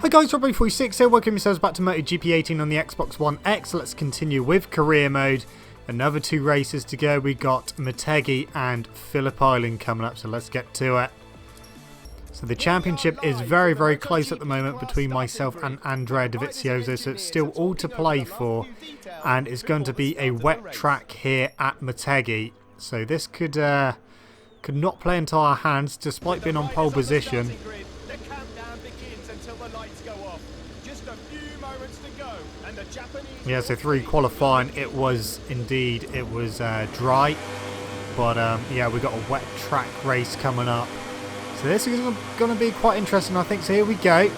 Hi guys, Robbie46 here, welcome yourselves back to MotoGP 18 on the Xbox One X. Let's continue with career mode. Another 2 races to go. We got Motegi and Phillip Island coming up, so let's get to it. So the championship is very close at the moment between myself and Andrea DeVizioso, so it's still all to play for. And it's going to be a wet track here at Motegi. So this could not play into our hands despite being on pole position. Yeah, so 3 qualifying, it was dry, but yeah, we got a wet track race coming up, so this is going to be quite interesting, I think. So here we go.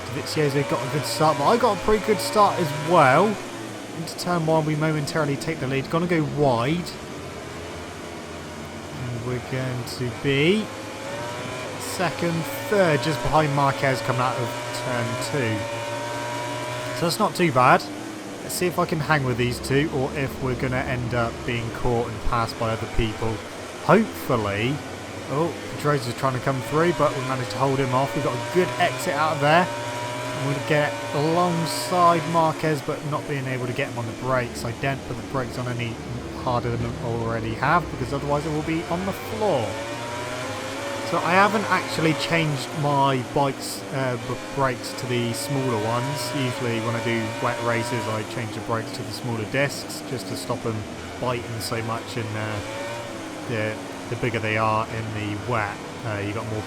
DeVizioso got a good start, but I got a pretty good start as well. Into turn 1, we momentarily take the lead, going to go wide, and we're going to be second, third, just behind Marquez coming out of turn 2. So that's not too bad. Let's see if I can hang with these two, or if we're going to end up being caught and passed by other people. Hopefully. Oh, Pedrosa's trying to come through, but we managed to hold him off. We've got a good exit out of there. I'm going to get alongside Marquez, but not being able to get him on the brakes. I don't put the brakes on any harder than I already have, because otherwise it will be on the floor. So I haven't actually changed my bike's brakes to the smaller ones. Usually when I do wet races I change the brakes to the smaller discs just to stop them biting so much, and the bigger they are in the wet, you got more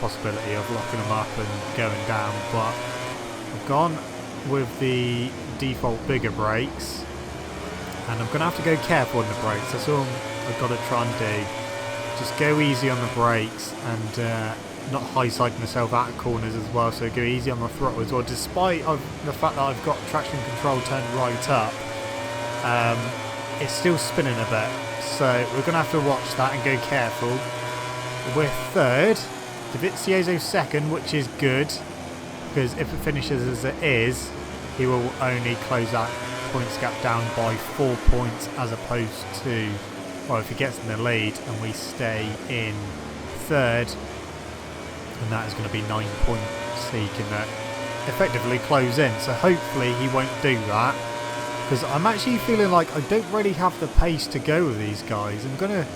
possibility of locking them up and going down. But I've gone with the default bigger brakes, and I'm going to have to go careful on the brakes. That's all I've got to try and do. Just go easy on the brakes and not high-side myself out of corners as well, so go easy on the throttle as well. Despite the fact that I've got traction control turned right up, it's still spinning a bit, so we're going to have to watch that and go careful. We're third, DeVizioso second, which is good, because if it finishes as it is, he will only close that points gap down by 4 points as opposed to... well, if he gets in the lead and we stay in third, then that is going to be 9 points. He can effectively close in. So hopefully he won't do that, because I'm actually feeling like I don't really have the pace to go with these guys. I'm going to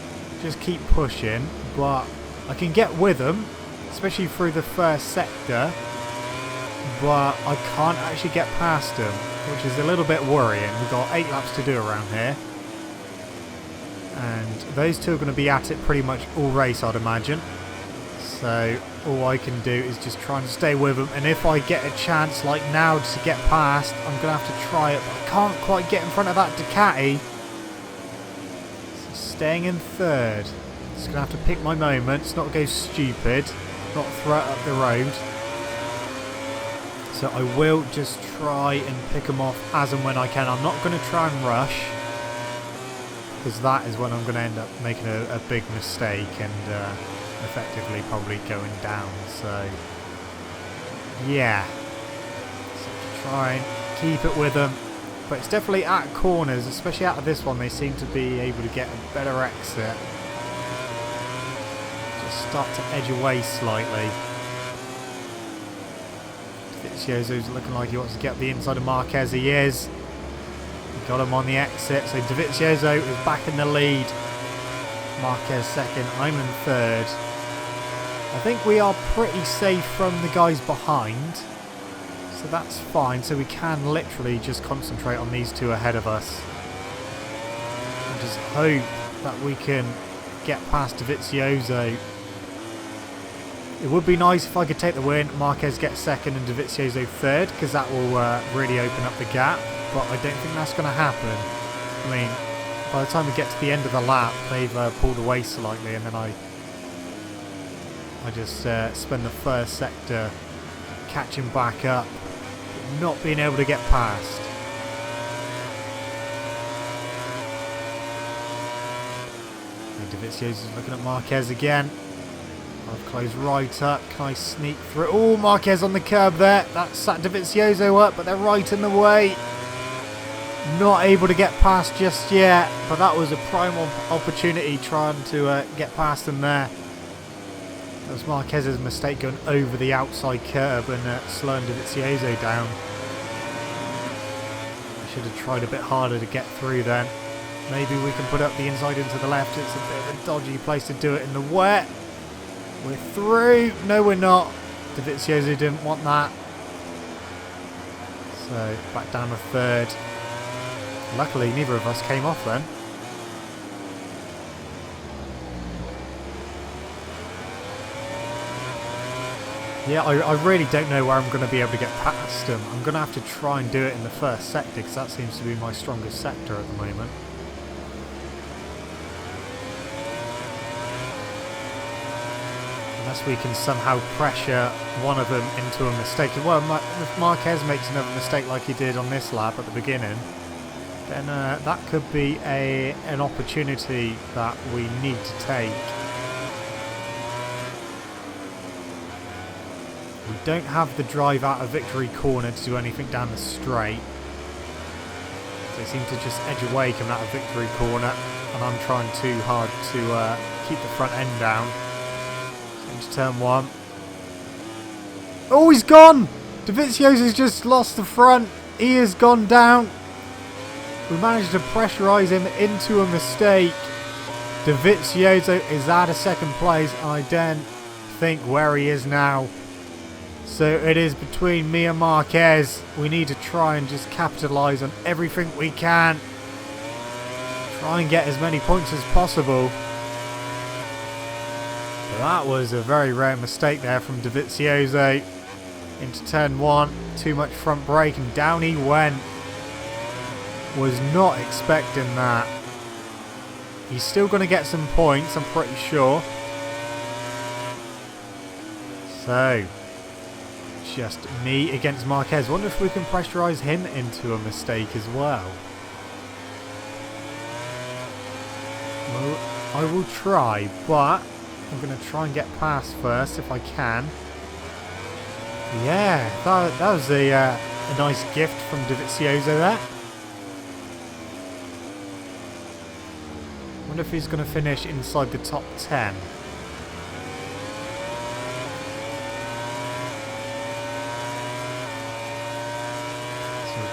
just keep pushing, but I can get with them, especially through the first sector, but I can't actually get past them, which is a little bit worrying. We've got 8 laps to do around here. And those two are going to be at it pretty much all race, I'd imagine. So all I can do is just try and stay with them. And if I get a chance like now to get past, I'm going to have to try it. But I can't quite get in front of that Ducati. So staying in third. Just going to have to pick my moments, not go stupid, not throw it up the road. So I will just try and pick them off as and when I can. I'm not going to try and rush, because that is when I'm going to end up making a big mistake and effectively probably going down. So yeah, so try and keep it with them, but it's definitely at corners, especially out of this one. They seem to be able to get a better exit, just start to edge away slightly. DeVizioso's looking like he wants to get the inside of Marquez. He is. Got him on the exit, so DeVizioso is back in the lead. Marquez second, I'm in third. I think we are pretty safe from the guys behind, so that's fine. So we can literally just concentrate on these two ahead of us and just hope that we can get past DeVizioso. It would be nice if I could take the win, Marquez gets second and DeVizioso third, because that will really open up the gap. But I don't think that's going to happen. I mean, by the time we get to the end of the lap, they've pulled away slightly, and then I just spend the first sector catching back up, but not being able to get past. DeVizioso's looking at Marquez again. I've closed right up. Can I sneak through? Oh, Marquez on the curb there. That sat DeVizioso up, but they're right in the way. Not able to get past just yet, but that was a prime opportunity trying to get past them there. That was Marquez's mistake going over the outside curb and slowing DeVizioso down. I should have tried a bit harder to get through then. Maybe we can put up the inside into the left. It's a bit of a dodgy place to do it in the wet. We're through. No, we're not. DeVizioso didn't want that. So back down to third. Luckily, neither of us came off then. Yeah, I really don't know where I'm going to be able to get past them. I'm going to have to try and do it in the first sector because that seems to be my strongest sector at the moment. Unless we can somehow pressure one of them into a mistake. Well, if Marquez makes another mistake like he did on this lap at the beginning, then that could be an opportunity that we need to take. We don't have the drive out of victory corner to do anything down the straight. They seem to just edge away coming out of victory corner, and I'm trying too hard to keep the front end down. Into turn one. Oh, he's gone! DeVizioso's just lost the front. He has gone down. We managed to pressurise him into a mistake. DeVizioso is out of second place, and I don't think where he is now. So it is between me and Marquez. We need to try and just capitalise on everything we can. Try and get as many points as possible. But that was a very rare mistake there from DeVizioso. Into turn one. Too much front brake and down he went. Was not expecting that. He's still going to get some points, I'm pretty sure. So, just me against Marquez. Wonder if we can pressurise him into a mistake as well. Well, I will try, but I'm going to try and get past first if I can. Yeah, that was a nice gift from DeVizioso there. Wonder if he's going to finish inside the top 10.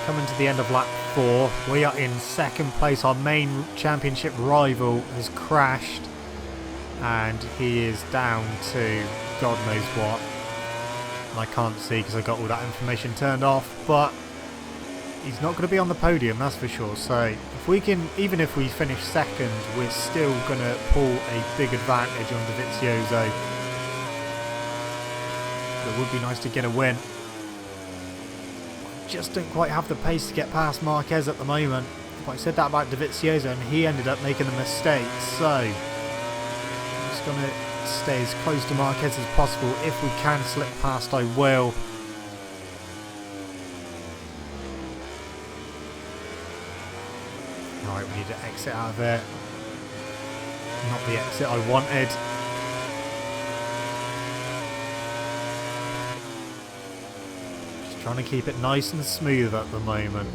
Coming to the end of lap 4, we are in second place. Our main championship rival has crashed and he is down to God knows what. And I can't see because I got all that information turned off, but he's not going to be on the podium, that's for sure. So if we can, even if we finish second, we're still going to pull a big advantage on DeVizioso. But it would be nice to get a win. Just don't quite have the pace to get past Marquez at the moment. But I said that about DeVizioso and he ended up making the mistake. So I'm just going to stay as close to Marquez as possible. If we can slip past, I will. Alright, we need to exit out of there. Not the exit I wanted. Trying to keep it nice and smooth at the moment.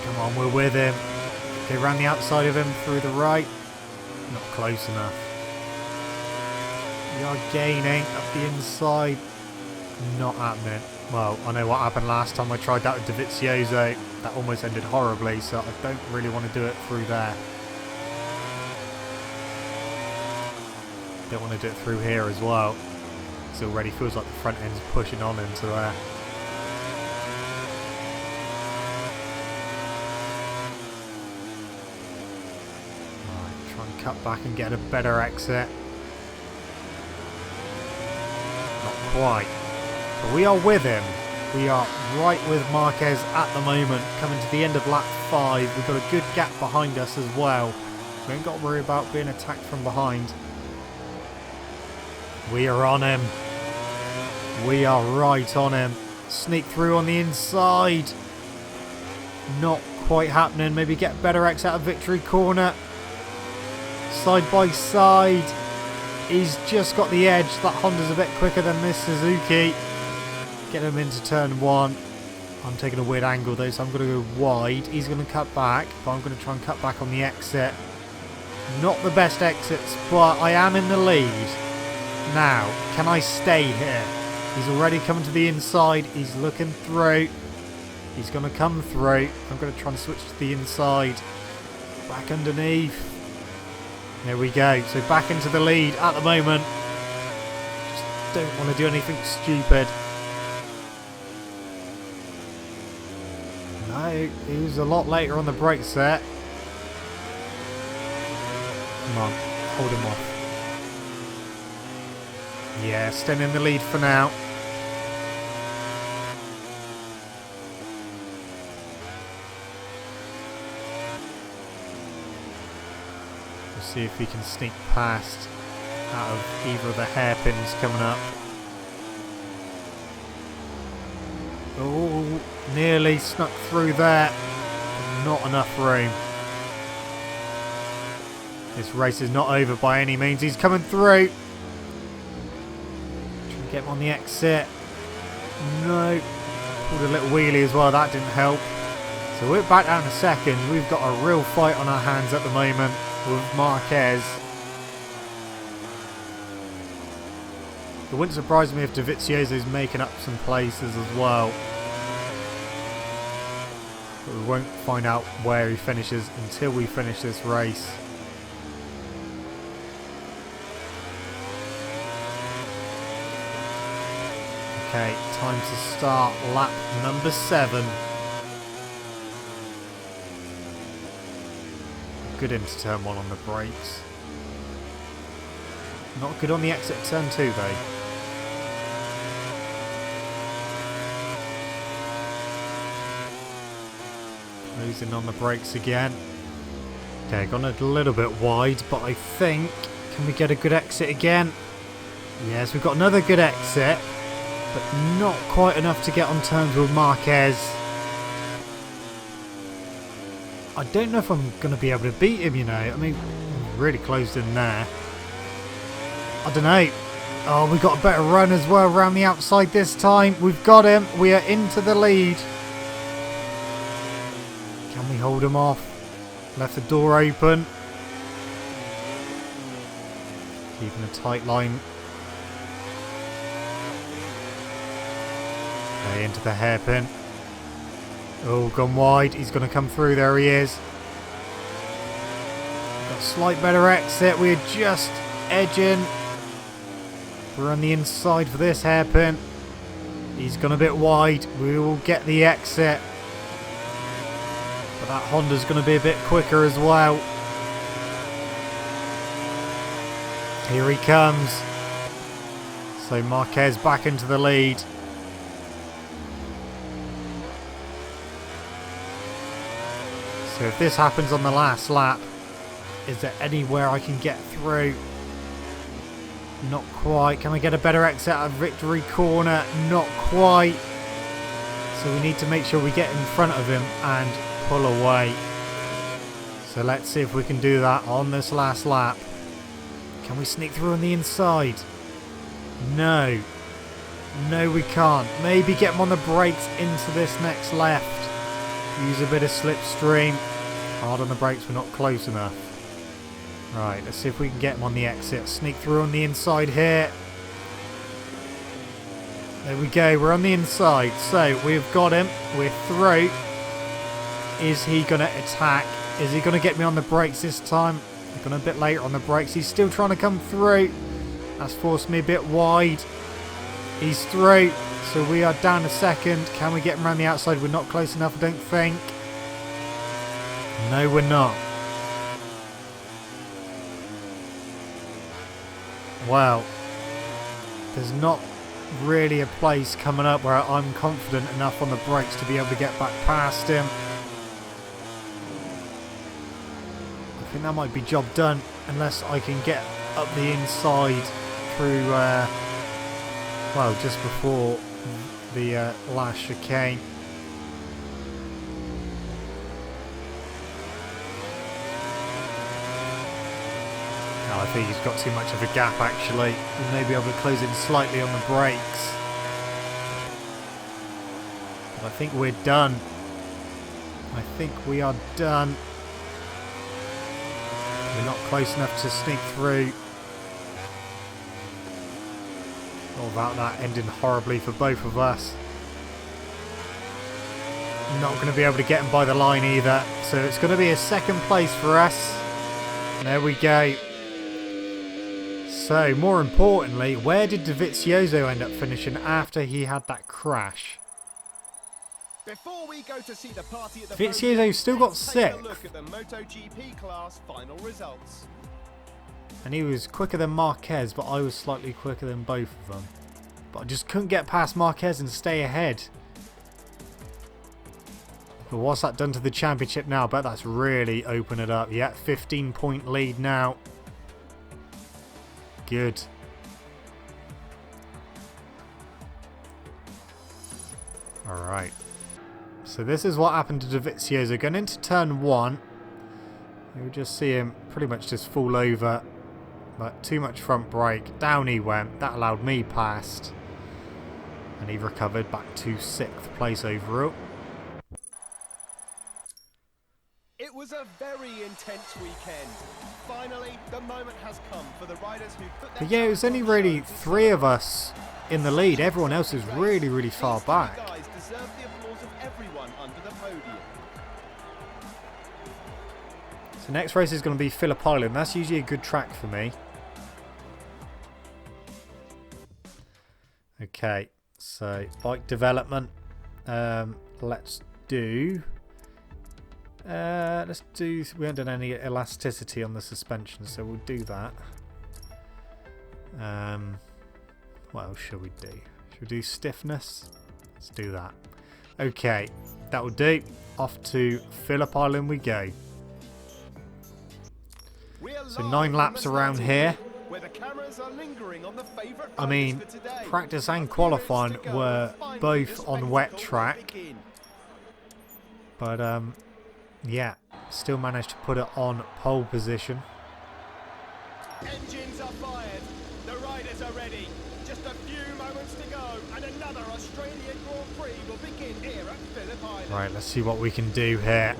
Come on, we're with him. Okay, around the outside of him through the right. Not close enough. We are gaining up the inside. Not happening. Well, I know what happened last time I tried that with DeVizioso. That almost ended horribly, so I don't really want to do it through there. Don't want to do it through here as well. It already feels like the front end's pushing on into there. Right, try and cut back and get a better exit. Not quite. But we are with him. We are right with Marquez at the moment. Coming to the end of lap 5. We've got a good gap behind us as well. We ain't got to worry about being attacked from behind. We are on him. We are right on him. Sneak through on the inside. Not quite happening. Maybe get better exit out of victory corner. Side by side. He's just got the edge. That Honda's a bit quicker than this Suzuki. Get him into turn 1. I'm taking a weird angle though, so I'm going to go wide. He's going to cut back, but I'm going to try and cut back on the exit. Not the best exits, but I am in the lead. Now, can I stay here? He's already coming to the inside. He's looking through. He's going to come through. I'm going to try and switch to the inside. Back underneath. There we go. So back into the lead at the moment. Just don't want to do anything stupid. No, he was a lot later on the brakes there. Come on, hold him off. Yeah, staying in the lead for now. We'll see if we can sneak past out of either of the hairpins coming up. Oh, nearly snuck through there. Not enough room. This race is not over by any means. He's coming through. Trying to get him on the exit. No. Pulled a little wheelie as well. That didn't help. So we're back down to second. We've got a real fight on our hands at the moment with Marquez. It wouldn't surprise me if Dovizioso's making up some places as well. But we won't find out where he finishes until we finish this race. Okay, time to start lap number 7. Good into turn 1 on the brakes. Not good on the exit turn 2 though. Losing on the brakes again. Okay, gone a little bit wide, but I think... Can we get a good exit again? Yes, we've got another good exit. But not quite enough to get on terms with Marquez. I don't know if I'm going to be able to beat him, you know. I mean, really closed in there. I don't know. Oh, we got a better run as well around the outside this time. We've got him. We are into the lead. Can we hold him off? Left the door open. Keeping a tight line. Okay, into the hairpin. Oh, gone wide. He's going to come through. There he is. Got a slight better exit. We're just edging. We're on the inside for this hairpin. He's gone a bit wide. We will get the exit. But that Honda's going to be a bit quicker as well. Here he comes. So Marquez back into the lead. So if this happens on the last lap, is there anywhere I can get through? Not quite. Can I get a better exit out of victory corner? Not quite. So we need to make sure we get in front of him and pull away. So let's see if we can do that on this last lap. Can we sneak through on the inside? No. No, we can't. Maybe get him on the brakes into this next left. Use a bit of slipstream. Hard on the brakes, we're not close enough. Right, let's see if we can get him on the exit. Sneak through on the inside here. There we go, we're on the inside. So, we've got him. We're through. Is he going to attack? Is he going to get me on the brakes this time? I've gone a bit later on the brakes. He's still trying to come through. That's forced me a bit wide. He's through. So we are down to second. Can we get him around the outside? We're not close enough, I don't think. No, we're not. Well, there's not really a place coming up where I'm confident enough on the brakes to be able to get back past him. I think that might be job done unless I can get up the inside through, well, just before the last chicane. No, I think he's got too much of a gap actually. We may be able to close in slightly on the brakes. But I think we're done. I think we are done. We're not close enough to sneak through. All about that ending horribly for both of us. Not going to be able to get him by the line either. So it's going to be a second place for us. There we go. So, more importantly, where did DEgITx end up finishing after he had that crash? Before we go to see the party at the DEgITx still got sixth. Look at the MotoGP class final results. And he was quicker than Marquez, but I was slightly quicker than both of them. But I just couldn't get past Marquez and stay ahead. But what's that done to the championship now? I bet that's really opened it up. Yeah, 15-point lead now. Good. Alright. So this is what happened to DEgITx. Going into turn 1. You'll just see him pretty much just fall over. But too much front brake. Down he went. That allowed me past. And he recovered back to 6th place overall. It was a very intense weekend. Finally, the moment has come for the riders who put their... But yeah, it was only really 3 of us in the lead. Everyone else is really, really far back. These guys deserve the applause of everyone under the podium. So next race is going to be Phillip Island. That's usually a good track for me. Okay, so bike development. Let's do... we haven't done any elasticity on the suspension, so we'll do that. What else shall we do? Should we do stiffness? Let's do that. Okay, that will do. Off to Phillip Island we go. So 9 laps around here. I mean, practice and qualifying were both on wet track. But yeah, still managed to put it on pole position. Engines are fired. The riders are ready. Just a few moments to go, and another Australian Grand Prix will begin here at Phillip Island. Right, let's see what we can do here.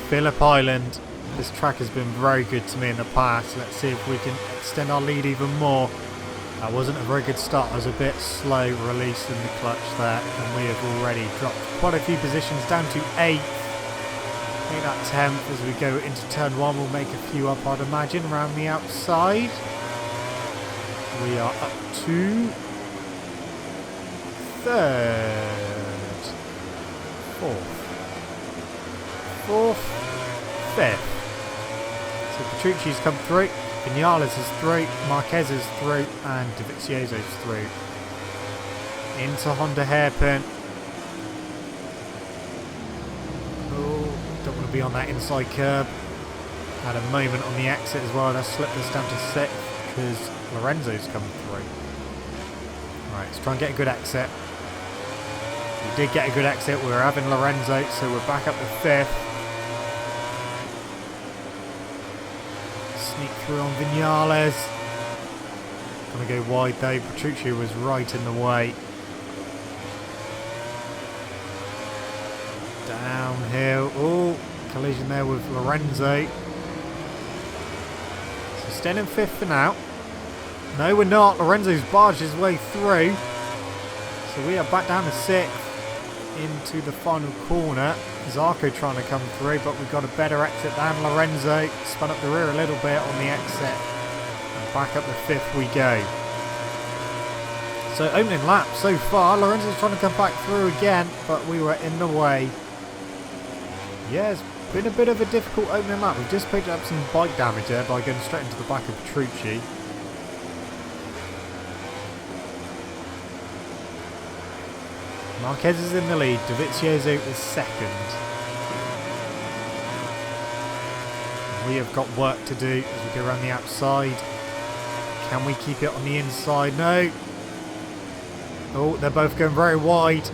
Phillip Island. This track has been very good to me in the past. Let's see if we can extend our lead even more. That wasn't a very good start. I was a bit slow releasing the clutch there, and we have already dropped quite a few positions down to 8th. I think that 10th as we go into turn 1 will make a few up, I'd imagine, around the outside. We are up to 3rd, 4th, 5th. So Petrucci's come through, Vinales is through, Marquez is through, and DEgITx is through. Into Honda hairpin. Don't want to be on that inside curb. Had a moment on the exit as well. That slipped us down to 6th because Lorenzo's come through. Right, let's try and get a good exit. We did get a good exit. We were having Lorenzo, so we're back up to 5th. Sneak through on Vinales. Gonna go wide though. Petrucci was right in the way. Downhill. Oh, collision there with Lorenzo. So staying in 5th for now. No, we're not. Lorenzo's barged his way through. So we are back down to 6th into the final corner. Zarco trying to come through, but we've got a better exit than Lorenzo. Spun up the rear a little bit on the exit. And back up to 5th we go. So opening lap so far. Lorenzo's trying to come back through again, but we were in the way. Yeah, it's been a bit of a difficult opening lap. We've just picked up some bike damage there by going straight into the back of Petrucci. Marquez is in the lead. DEgITx is 2nd. We have got work to do as we go around the outside. Can we keep it on the inside? No. Oh, they're both going very wide.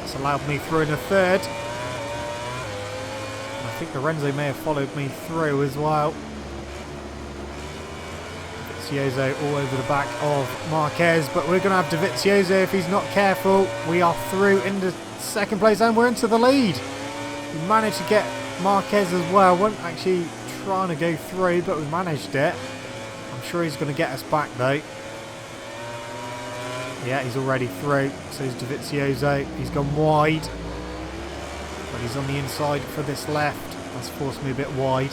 That's allowed me through in a 3rd. I think Lorenzo may have followed me through as well. DEgITx all over the back of Marquez, but we're going to have DEgITx if he's not careful. We are through into 2nd place and we're into the lead. We managed to get Marquez as well. Won't actually trying to go through, but we managed it. I'm sure he's going to get us back though. Yeah, he's already through. So is DeVizioso. He's gone wide. But he's on the inside for this left. That's forced me a bit wide.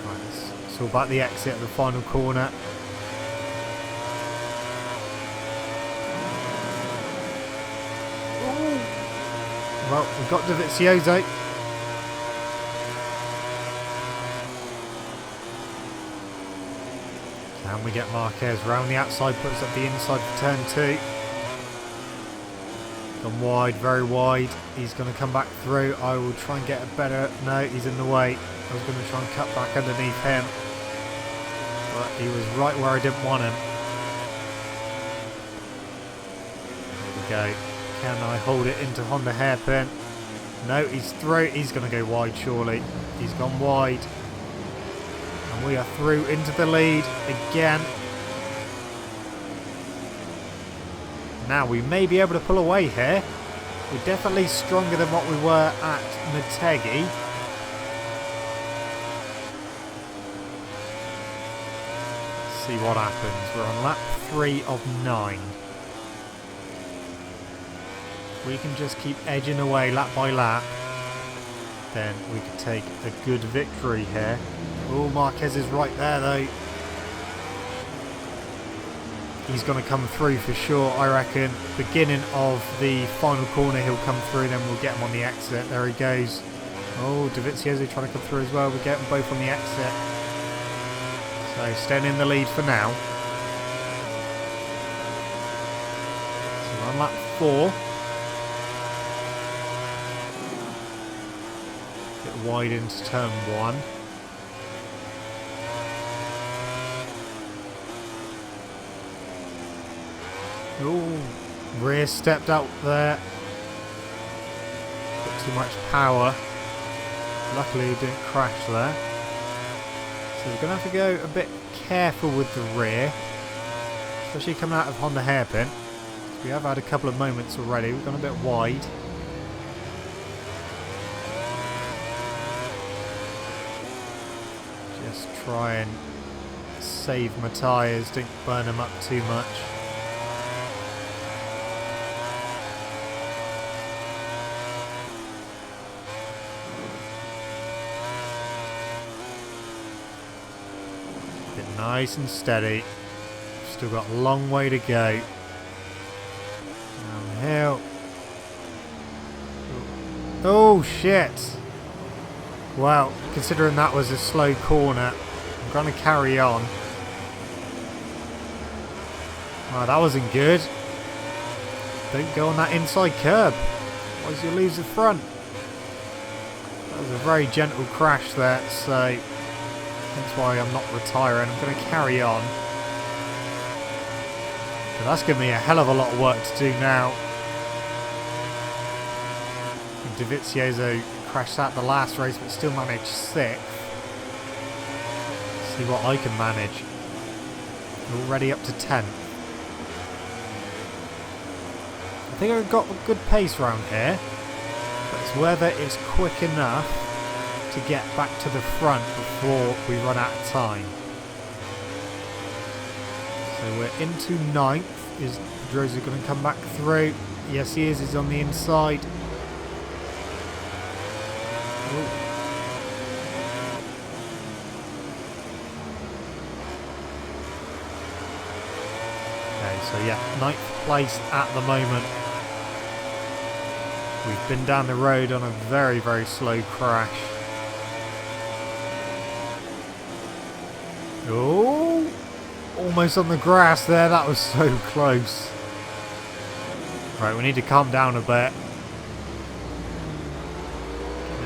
Right, it's all about the exit at the final corner. Well, we've got DeVizioso. Can we get Marquez round the outside, puts up the inside for turn 2. Gone wide, very wide. He's going to come back through. I will try and get a better... No, he's in the way. I was going to try and cut back underneath him. But he was right where I didn't want him. There we go. Can I hold it into Honda hairpin? No, he's through. He's going to go wide, surely. He's gone wide. And we are through into the lead again. Now we may be able to pull away here. We're definitely stronger than what we were at Motegi. Let's see what happens. We're on lap 3 of 9. We can just keep edging away lap by lap, then we could take a good victory here. Oh, Marquez is right there though. He's going to come through for sure, I reckon. Beginning of the final corner he'll come through, then we'll get him on the exit. There he goes. Oh, DeVizioso trying to come through as well. We'll get them both on the exit. So staying in the lead for now. So we're on lap 4. Wide into turn 1. Oh, rear stepped out there. Got too much power. Luckily he didn't crash there. So we're going to have to go a bit careful with the rear. Especially coming out of Honda hairpin. We have had a couple of moments already. We've gone a bit wide. Just try and save my tyres, don't burn them up too much. Get nice and steady. Still got a long way to go. Downhill. Oh shit! Well, considering that was a slow corner, I'm going to carry on. Wow, that wasn't good. Don't go on that inside curb, otherwise you'll lose the front. That was a very gentle crash there, so that's why I'm not retiring. I'm going to carry on. But that's giving me a hell of a lot of work to do now. DeVizioso crashed out the last race, but still managed 6th. See what I can manage. Already up to 10th. I think I've got a good pace around here, but it's whether it's quick enough to get back to the front before we run out of time. So we're into 9th. Is Pedrosa going to come back through? Yes, he is. He's on the inside. Okay, so yeah, 9th place at the moment. We've been down the road on a very, very slow crash. Oh, almost on the grass there. That was so close. Right, we need to calm down a bit.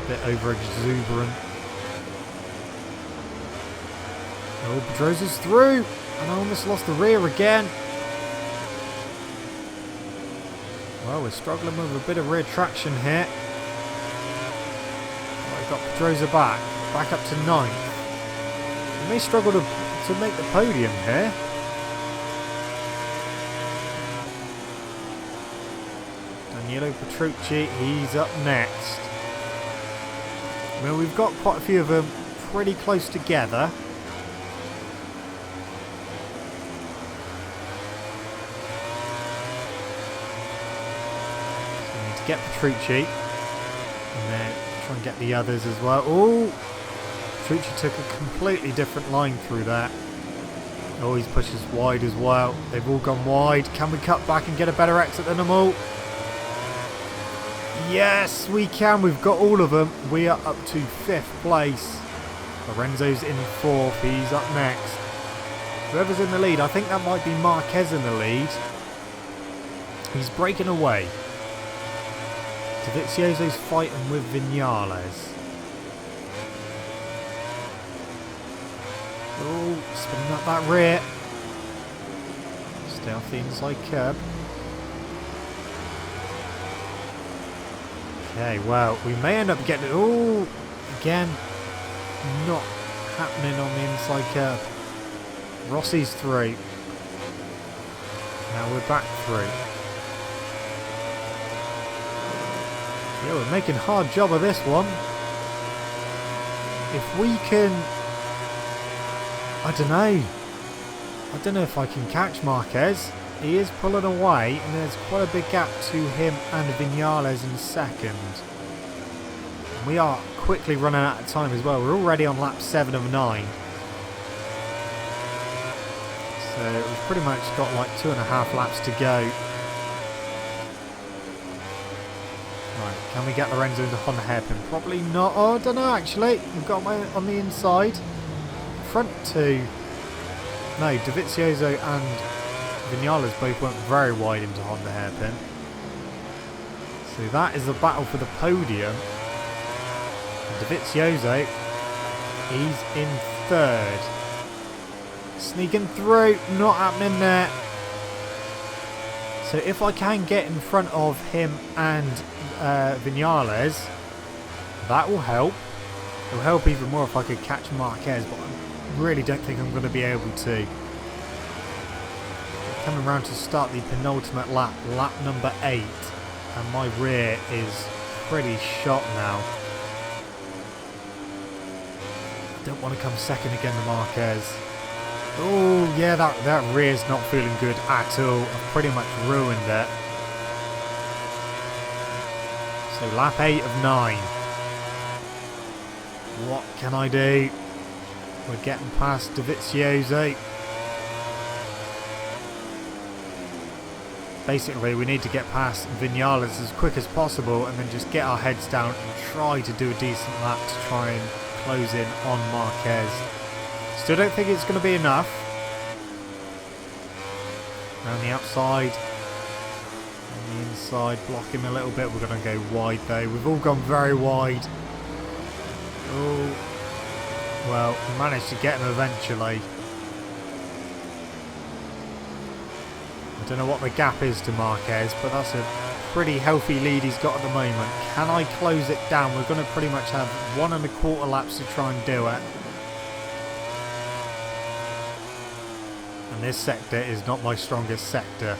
Bit over exuberant. Oh, Pedrosa's through, and I almost lost the rear again. Well, we're struggling with a bit of rear traction here. Well, we've got Pedrosa back up to 9th. We may struggle to make the podium here. Danilo Petrucci, he's up next. I mean, we've got quite a few of them pretty close together. So we need to get Petrucci. And then try and get the others as well. Oh! Petrucci took a completely different line through that. Oh, he's pushes wide as well. They've all gone wide. Can we cut back and get a better exit than them all? Yes, we can. We've got all of them. We are up to 5th place. Lorenzo's in 4th. He's up next. Whoever's in the lead, I think that might be Marquez in the lead. He's breaking away. Dovizioso's fighting with Vinales. Oh, spinning up that rear. Stay off the inside curb. Okay, well, we may end up getting... Oh, again, not happening on the inside curb. Rossi's through. Now we're back through. Yeah, we're making a hard job of this one. If we can... I don't know if I can catch Marquez. He is pulling away, and there's quite a big gap to him and Vinales in 2nd. And we are quickly running out of time as well. We're already on lap 7 of 9. So we've pretty much got like 2.5 laps to go. Right, can we get Lorenzo into Honda hairpin? Probably not. Oh, I don't know actually. We've got my on the inside. Front 2. No, Dovizioso and Vinales both went very wide into Honda hairpin. So that is the battle for the podium. And Dovizioso, he's in 3rd. Sneaking through, not happening there. So if I can get in front of him and Vinales, that will help. It will help even more if I could catch Marquez, but I really don't think I'm going to be able to. Coming around to start the penultimate lap, lap number 8, and my rear is pretty shot now. I don't want to come second again to Marquez. Oh yeah, that rear's not feeling good at all. I've pretty much ruined it. So lap 8 of 9. What can I do? We're getting past Dovizioso. Basically, we need to get past Vinales as quick as possible and then just get our heads down and try to do a decent lap to try and close in on Marquez. Still don't think it's going to be enough. Around the outside. On the inside, blocking a little bit. We're going to go wide though. We've all gone very wide. Oh, well, we managed to get him eventually. I don't know what the gap is to Marquez, but that's a pretty healthy lead he's got at the moment. Can I close it down? We're going to pretty much have 1.25 laps to try and do it. And this sector is not my strongest sector.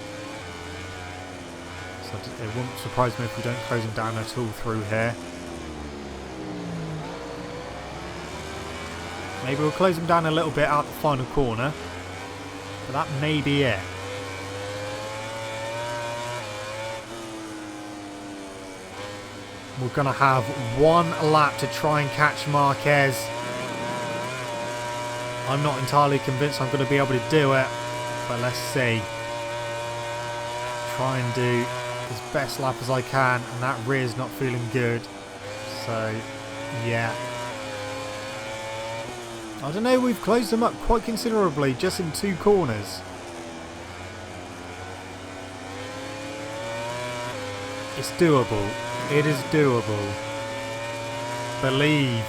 So it wouldn't surprise me if we don't close him down at all through here. Maybe we'll close him down a little bit out the final corner. But that may be it. We're going to have 1 lap to try and catch Marquez. I'm not entirely convinced I'm going to be able to do it, but let's see. Try and do as best lap as I can, and that rear's not feeling good. So, yeah. I don't know, we've closed them up quite considerably just in 2 corners. It's doable. It is doable. Believe.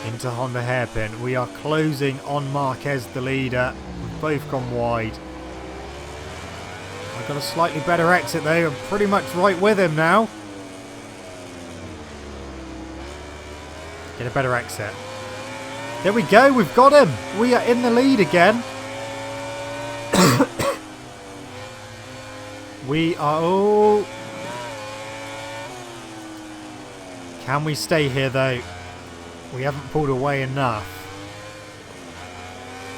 Into Honda hairpin. We are closing on Marquez, the leader. We've both gone wide. I've got a slightly better exit though. I'm pretty much right with him now. Get a better exit. There we go. We've got him. We are in the lead again. We are... Oh! Can we stay here, though? We haven't pulled away enough.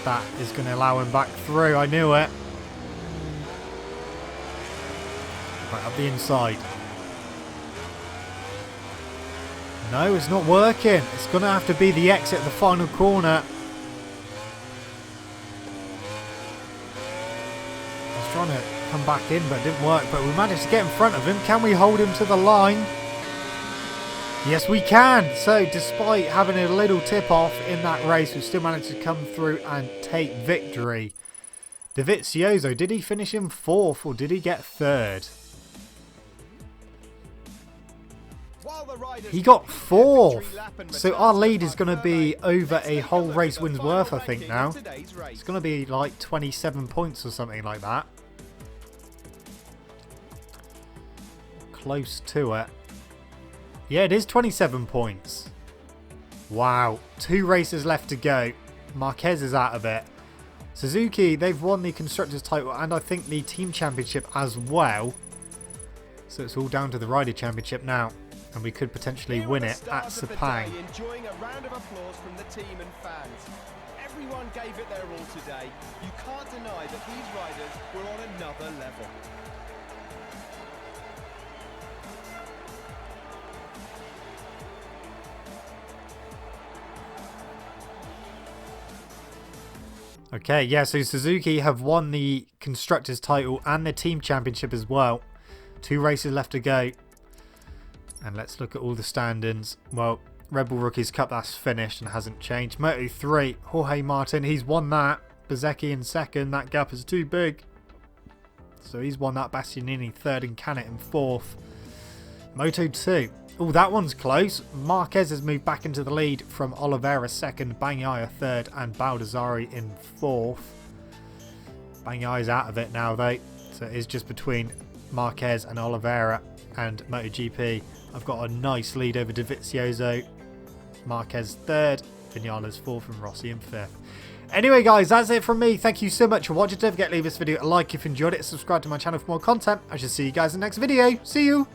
That is going to allow him back through. I knew it. Right, up the inside. No, it's not working. It's going to have to be the exit, the final corner. I was trying to come back in, but it didn't work. But we managed to get in front of him. Can we hold him to the line? Yes, we can. So, despite having a little tip-off in that race, we still managed to come through and take victory. DeVizioso, did he finish in 4th or did he get 3rd? He got 4th. So our lead is going to be over a whole race wins worth, I think, now. It's going to be like 27 points or something like that. Close to it. Yeah, it is 27 points. Wow. 2 races left to go. Marquez is out of it. Suzuki, they've won the Constructors' title and I think the Team Championship as well. So it's all down to the Rider Championship now. And we could potentially win it at Sepang. Enjoying a round of applause from the team and fans. Everyone gave it their all today. You can't deny that these riders were on another level. Okay, yeah, so Suzuki have won the Constructors' title and the Team Championship as well. 2 races left to go. And let's look at all the standings. Well, Red Bull Rookies Cup, that's finished and hasn't changed. Moto3, Jorge Martin, he's won that. Bezecchi in 2nd, that gap is too big. So he's won that. Bastianini 3rd and Canet in 4th. Moto2. Oh, that one's close. Marquez has moved back into the lead from Oliveira 2nd, Bagnaia 3rd and Baldassari in 4th. Bagnaia's out of it now though. So it is just between Marquez and Oliveira and MotoGP. I've got a nice lead over DeVizioso. Marquez 3rd, Vinales 4th and Rossi in 5th. Anyway guys, that's it from me. Thank you so much for watching. Don't forget to leave this video a like if you enjoyed it. Subscribe to my channel for more content. I shall see you guys in the next video. See you!